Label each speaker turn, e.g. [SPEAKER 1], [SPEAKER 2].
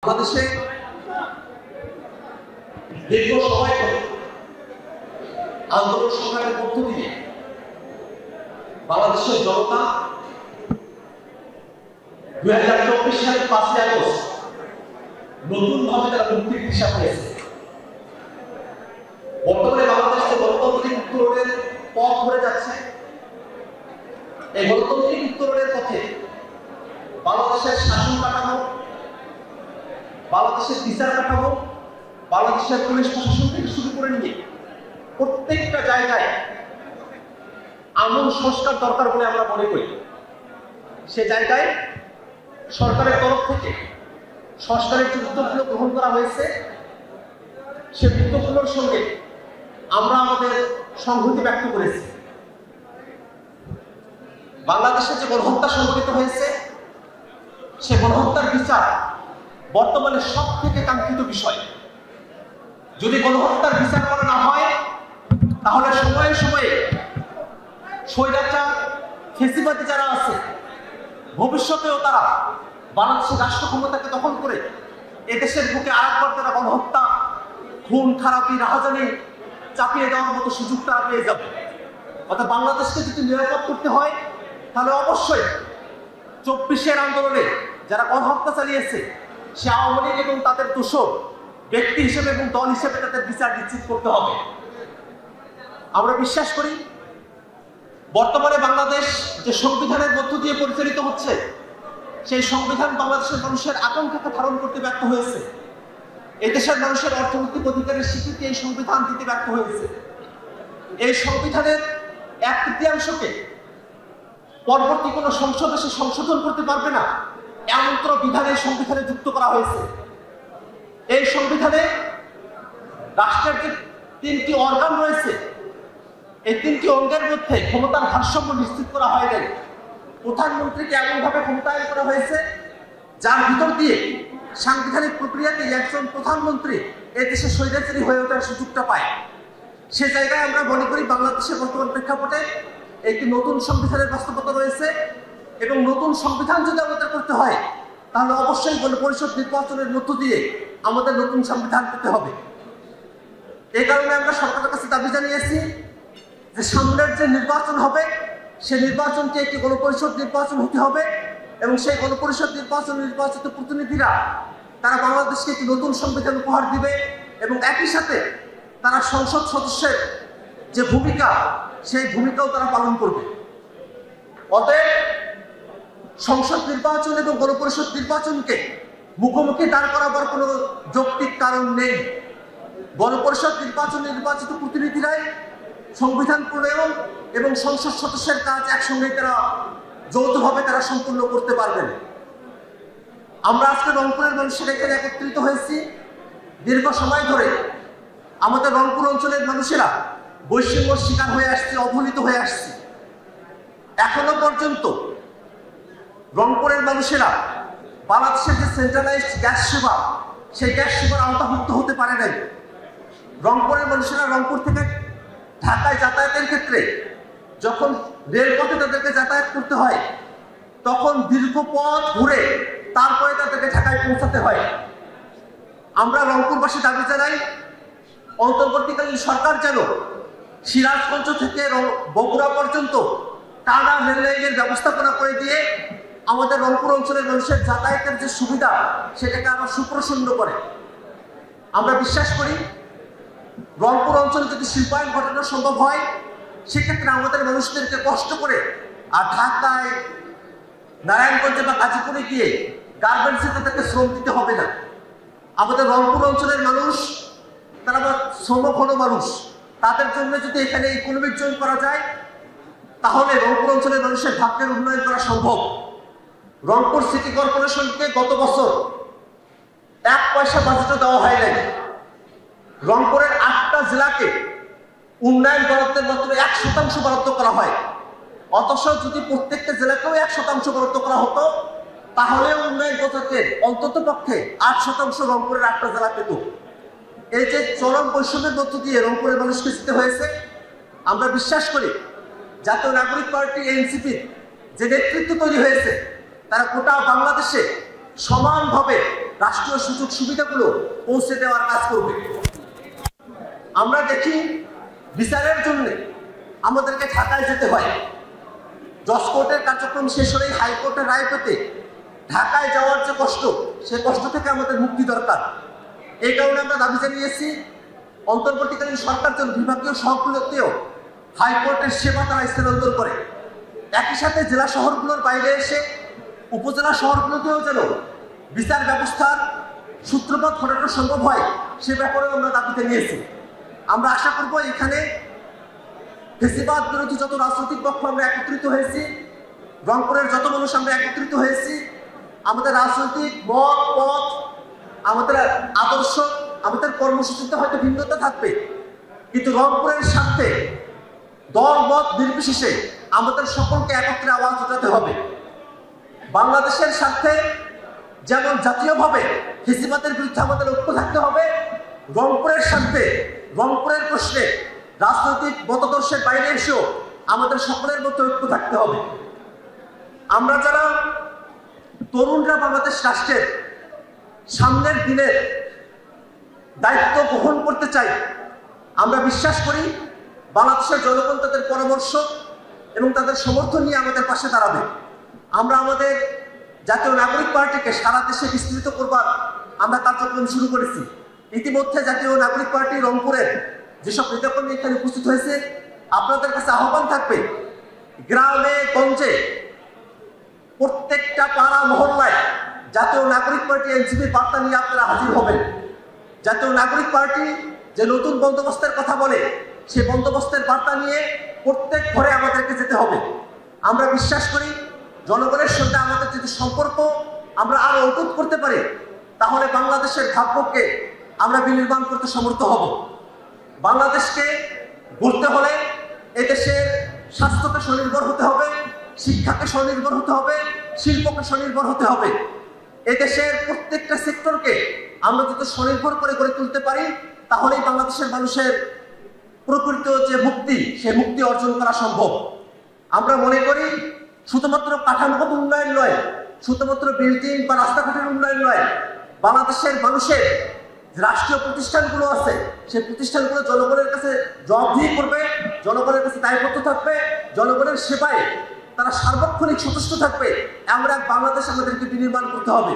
[SPEAKER 1] বাংলাদেশে দীর্ঘ সময় ধরে আন্দোলন সংগ্রামের মধ্য দিয়ে বাংলাদেশের জনতা 2024 সালের 5ই আগস্ট নতুন ভাবে তারা মুক্তির দিশা পেয়েছে। বর্তমানে বাংলাদেশে গণতান্ত্রিক উত্তরণের পথ ধরে যাচ্ছে। এই গণতান্ত্রিক উত্তরণের পথে বাংলাদেশের শাসন কাঠামো, বাংলাদেশের বিচার কাঠামো, বাংলাদেশের পুলিশ প্রশাসন থেকে শুরু করে নিয়ে প্রত্যেকটা জায়গায় আমূল সংস্কার দরকার বলে আমরা মনে করি। সে জায়গায় সরকারের তরফ থেকে সংস্কারের যে উদ্যোগগুলো গ্রহণ করা হয়েছে, সে উদ্যোগগুলোর সঙ্গে আমরা আমাদের সংহতি ব্যক্ত করেছি। বাংলাদেশে যে গণহত্যা সংঘটিত হয়েছে, সে গণহত্যার বিচার বর্তমানে সব থেকে কাঙ্ক্ষিত বিষয়। যদি গণহত্যার বিচার করা না হয়, তাহলে সময়ে সময়ে স্বৈরাচার ফ্যাসিবাদী যারা আছে, ভবিষ্যতেও তারা বাংলাদেশের রাষ্ট্র ক্ষমতাকে দখল করে এদেশের বুকে আরেকবার তারা গণহত্যা, খুন খারাপি, রাহাজানি চাপিয়ে দেওয়ার মতো সুযোগ তারা পেয়ে যাবে। অর্থাৎ বাংলাদেশকে যদি নিরাপদ করতে হয়, তাহলে অবশ্যই 24-এর আন্দোলনে যারা গণহত্যা চালিয়েছে, সে আওয়ামী লীগ এবং তাদের দোষর ব্যক্তি হিসেবে এবং দল হিসেবে তাদের বিচার নিশ্চিত করতে হবে। আমরা বিশ্বাস করি বর্তমানে বাংলাদেশ যে সংবিধানের মধ্য দিয়ে পরিচালিত হচ্ছে, সেই সংবিধান বাংলাদেশের মানুষের আকাঙ্ক্ষাকে ধারণ করতে ব্যর্থ হয়েছে। এই দেশের মানুষের অর্থনৈতিক অধিকারের স্বীকৃতি এই সংবিধান দিতে ব্যর্থ হয়েছে। এই সংবিধানের 1/3 পরবর্তী কোনো সংসদ এসে সংশোধন করতে পারবে না এমন বিধানের সংবিধানে যুক্ত করা হয়েছে। এই সংবিধানে রাষ্ট্রের যে 3টি অর্গান রয়েছে, এই 3টি অঙ্গের মধ্যে ক্ষমতার ভারসাম্য নিশ্চিত করা হয় নাই। প্রধানমন্ত্রীকে এমনভাবে ক্ষমতায়ন করা হয়েছে, যার ভিতর দিয়ে সাংবিধানিক প্রক্রিয়াতে একজন প্রধানমন্ত্রী এই দেশে স্বৈরাচারী হয়ে ওঠার সুযোগটা পায়। সে জায়গায় আমরা মনে করি বাংলাদেশের বর্তমান প্রেক্ষাপটে একটি নতুন সংবিধানের বাস্তবতা রয়েছে, এবং নতুন সংবিধান যদি আমাদের করতে হয়, তাহলে অবশ্যই গণপরিষদ নির্বাচনের মধ্য দিয়ে আমাদের নতুন সংবিধান পেতে হবে। এই কারণে আমরা সরকারের কাছে দাবি জানিয়েছি যে সামনের যে নির্বাচন হবে, সে নির্বাচনটি একটি গণপরিষদ নির্বাচন হতে হবে, এবং সেই গণপরিষদ নির্বাচিত প্রতিনিধিরা তারা বাংলাদেশকে একটি নতুন সংবিধান উপহার দিবে, এবং একই সাথে তারা সংসদ সদস্যের যে ভূমিকা, সেই ভূমিকাও তারা পালন করবে। অতএব সংসদ নির্বাচন এবং গণপরিষদ নির্বাচনকে মুখোমুখি দাঁড় করাবার কোনো যৌক্তিক কারণ নেই। গণপরিষদ নির্বাচিত প্রতিনিধিরাই সংবিধান প্রণয়ন এবং সংসদ সদস্যের কাজ একসঙ্গে তারা যৌথভাবে তারা সম্পূর্ণ করতে পারবেন। আমরা আজকে রংপুরের মানুষের এখানে একত্রিত হয়েছি। দীর্ঘ সময় ধরে আমাদের রংপুর অঞ্চলের মানুষেরা বৈষম্যর শিকার হয়ে আসছে, অবহেলিত হয়ে আসছে। এখনো পর্যন্ত রংপুরের মানুষেরা বাংলাদেশের যে সেন্ট্রালাইজড গ্যাস সেবা, সেই গ্যাস সেবার আওতাভুক্ত হতে পারে নাই। রংপুরের মানুষেরা রংপুর থেকে ঢাকায় যাতায়াতের ক্ষেত্রে যখন রেলপথে তাদেরকে যাতায়াত করতে হয়, তখন দীর্ঘ পথ ঘুরে তারপরে তাদেরকে ঢাকায় পৌঁছাতে হয়। আমরা রংপুরবাসী দাবি জানাই, অন্তর্বর্তীকালীন সরকার যেন সিরাজগঞ্জ থেকে বগুড়া পর্যন্ত টানা রেল লাইনের ব্যবস্থাপনা করে দিয়ে আমাদের রংপুর অঞ্চলের মানুষের যাতায়াতের যে সুবিধা, সেটাকে আরো সুপ্রসন্ন করে। আমরা বিশ্বাস করি রংপুর অঞ্চলে যদি শিল্পায়ন ঘটানো সম্ভব হয়, সেক্ষেত্রে আমাদের মানুষদেরকে কষ্ট করে আর ঢাকায়, নারায়ণগঞ্জে বা গাজীপুরে গিয়ে গার্মেন্টসে তাদেরকে শ্রম দিতে হবে না। আমাদের রংপুর অঞ্চলের মানুষ, তারা শ্রমঘন মানুষ, তাদের জন্য যদি এখানে ইকোনমিক জোন করা যায়, তাহলে রংপুর অঞ্চলের মানুষের ভাগ্যের উন্নয়ন করা সম্ভব। রংপুর সিটি কর্পোরেশনকে গত বছর 1 পয়সা বাজেটও দেওয়া হয় নাই। রংপুরের 8টা জেলাকে উন্নয়ন বরাদ্দের মাত্র 1% বরাদ্দ করা হয়। অথচ যদি প্রত্যেকটা জেলাকেও 1% বরাদ্দ করা হতো, তাহলে উন্নয়ন বাজেটের অন্তত পক্ষে 8% রংপুরের 8টা জেলা পেত। এই যে চরম বৈষম্যের মধ্য দিয়ে রংপুরের মানুষকে জিতে হয়েছে, আমরা বিশ্বাস করি জাতীয় নাগরিক পার্টি এনসিপি যে নেতৃত্ব তৈরি হয়েছে, তারা গোটা বাংলাদেশে সমানভাবে রাষ্ট্রীয় সুযোগ সুবিধাগুলো পৌঁছে দেওয়ার কাজ করবে। আমরা দেখি বিচারের জন্য আমাদেরকে ঢাকায় যেতে হয়। জজ কোর্টের কার্যক্রম শেষ হলেই হাইকোর্টের রায় পেতে ঢাকায় যাওয়ার যে কষ্ট, সে কষ্ট থেকে আমাদের মুক্তি দরকার। এই কারণে আমরা দাবি জানিয়েছি অন্তর্বর্তীকালীন সরকার যেন বিভাগীয় সহগুলোতেও হাইকোর্টের সেবা তারা স্থানান্তর করে। একই সাথে জেলা শহরগুলোর বাইরে এসে উপজেলা শহরগুলোতেও যেন বিচার ব্যবস্থার সূত্রপাত ঘটানো সম্ভব হয়, সে ব্যাপারেও আমরা দাবি জানিয়েছি। আমরা আশা করব এখানে ফেসিবাদ বিরোধী যত রাজনৈতিক পক্ষ আমরা একত্রিত হয়েছি, রংপুরের যত মানুষ আমরা একত্রিত হয়েছি, আমাদের রাজনৈতিক মত পথ, আমাদের আদর্শ, আমাদের কর্মসূচিতে হয়তো ভিন্নতা থাকবে, কিন্তু রংপুরের স্বার্থে দল মত নির্বিশেষে আমাদের সকলকে একত্রে আওয়াজ উঠাতে হবে। বাংলাদেশের স্বার্থে যেমন জাতীয়ভাবে ফেসিবাদের বিরুদ্ধে আমাদের ঐক্য থাকতে হবে, রংপুরের স্বার্থে রংপুরের প্রশ্নে রাজনৈতিক মতাদর্শের বাইরে এসেও আমাদের সকলের মধ্যে ঐক্য থাকতে হবে। আমরা যারা তরুণরা বাংলাদেশ রাষ্ট্রের সামনের দিনের দায়িত্ব গ্রহণ করতে চাই, আমরা বিশ্বাস করি বাংলাদেশের জনগণ তাদের পরামর্শ এবং তাদের সমর্থন নিয়ে আমাদের পাশে দাঁড়াবে। আমরা আমাদের জাতীয় নাগরিক পার্টিকে সারা দেশে বিস্তৃত করবার আমরা কার্যক্রম শুরু করেছি। ইতিমধ্যে জাতীয় নাগরিক পার্টি রংপুরের যেসব নেতাকর্মী এখানে উপস্থিত হয়েছে, আপনাদের কাছে আহ্বান থাকবে গ্রামে গঞ্জে প্রত্যেকটা পাড়া মহল্লায় জাতীয় নাগরিক পার্টি এনসিপির বার্তা নিয়ে আপনারা হাজির হবেন। জাতীয় নাগরিক পার্টি যে নতুন বন্দোবস্তের কথা বলে, সে বন্দোবস্তের বার্তা নিয়ে প্রত্যেক ঘরে আমাদেরকে যেতে হবে। আমরা বিশ্বাস করি জনগণের সঙ্গে আমাদের যদি সম্পর্ক আমরা আরো অটুট করতে পারি, তাহলে বাংলাদেশের ভাগ্যকে আমরা বিনির্মাণ করতে সমর্থ হব। বাংলাদেশকে গড়তে হলে এদেশের স্বাস্থ্যকে স্বনির্ভর হতে হবে, শিক্ষাকে স্বনির্ভর হতে হবে, শিল্পকে স্বনির্ভর হতে হবে। এদেশের প্রত্যেকটা সেক্টরকে আমরা যদি স্বনির্ভর করে গড়ে তুলতে পারি, তাহলেই বাংলাদেশের মানুষের প্রকৃত যে মুক্তি, সে মুক্তি অর্জন করা সম্ভব। আমরা মনে করি শুধুমাত্র কাঠামোগত উন্নয়ন নয়, শুধুমাত্র বিল্ডিং বা রাস্তাঘাটের উন্নয়ন নয়, বাংলাদেশের মানুষের রাষ্ট্রীয় প্রতিষ্ঠানগুলো আছে, সেই প্রতিষ্ঠানগুলো জনগণের কাছে জবাবদিহি করবে, জনগণের কাছে দায়বদ্ধ থাকবে, জনগণের সেবায় তারা সার্বক্ষণিক সচেষ্ট থাকবে। আমরা বাংলাদেশ আমাদেরকে বিনির্মাণ করতে হবে।